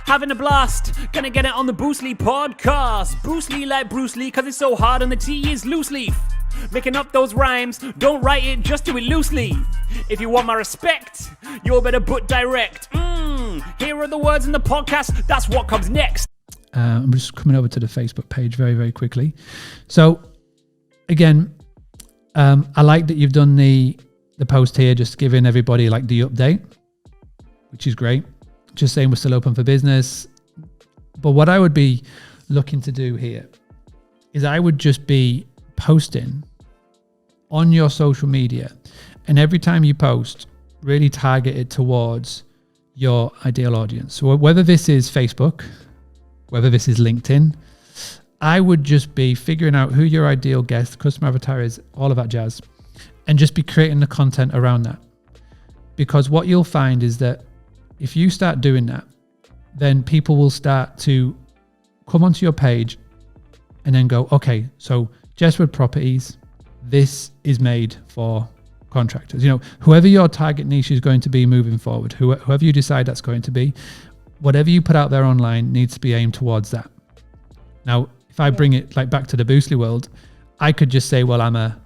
having a blast. Gonna get it on the Bruce Lee podcast. Bruce Lee like Bruce Lee, cause it's so hard and the T is loose leaf. Making up those rhymes, don't write it, just do it loosely. If you want my respect, you better put direct. Here are the words in the podcast, that's what comes next. I'm just coming over to the Facebook page very, very quickly. So, again, I like that you've done the post here, just giving everybody like the update, which is great. Just saying we're still open for business. But what I would be looking to do here is I would just be posting on your social media, and every time you post, really target it towards your ideal audience. So whether this is Facebook, whether this is LinkedIn, I would just be figuring out who your ideal guest, customer avatar is, all of that jazz, and just be creating the content around that. Because what you'll find is that if you start doing that, then people will start to come onto your page and then go, okay, so Jesswood Properties, this is made for contractors. You know, whoever your target niche is going to be moving forward, whoever you decide that's going to be, whatever you put out there online needs to be aimed towards that. Now, if I bring it like back to the Boostly world, I could just say, well, I'm a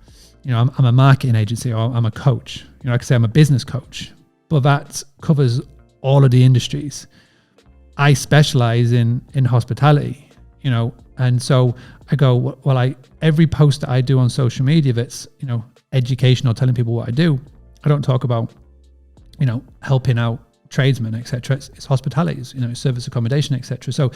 marketing agency, or I'm a coach. You know, I could say I'm a business coach, but that covers all of the industries. I specialize in hospitality, you know, and so I go, well, every post that I do on social media that's, you know, educational, telling people what I do, I don't talk about, you know, helping out tradesmen, etc. It's hospitality, you know, service accommodation, etc. So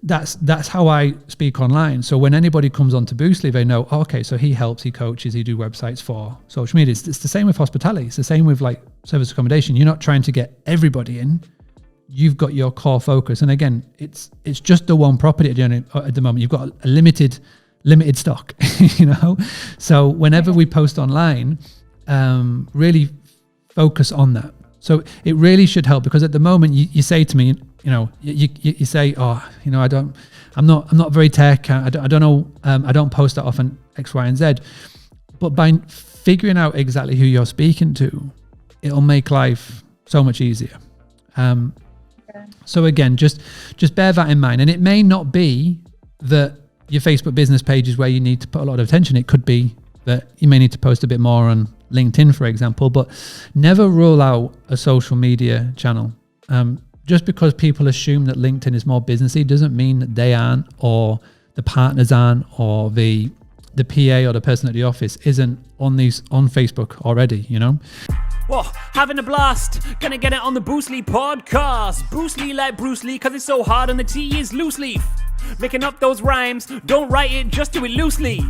that's how I speak online. So when anybody comes onto Boostly, they know, oh, okay, so he helps, he coaches, he do websites for social media. It's the same with hospitality. It's the same with like service accommodation. You're not trying to get everybody in. You've got your core focus, and again, it's just the one property at the moment. You've got a limited stock, you know. So whenever we post online, really focus on that. So it really should help, because at the moment you say to me, you know, you say, oh, you know, I'm not very tech. I don't know. I don't post that often, X, Y, and Z. But by figuring out exactly who you're speaking to, it'll make life so much easier. So again, just bear that in mind. And it may not be that your Facebook business page is where you need to put a lot of attention. It could be that you may need to post a bit more on LinkedIn, for example, but never rule out a social media channel. Just because people assume that LinkedIn is more businessy doesn't mean that they aren't, or the partners aren't, or the PA or the person at the office isn't on Facebook already, you know? Whoa, having a blast. Gonna get it on the Bruce Lee podcast. Bruce Lee like Bruce Lee, cause it's so hard and the T is loose leaf. Making up those rhymes, don't write it, just do it loosely.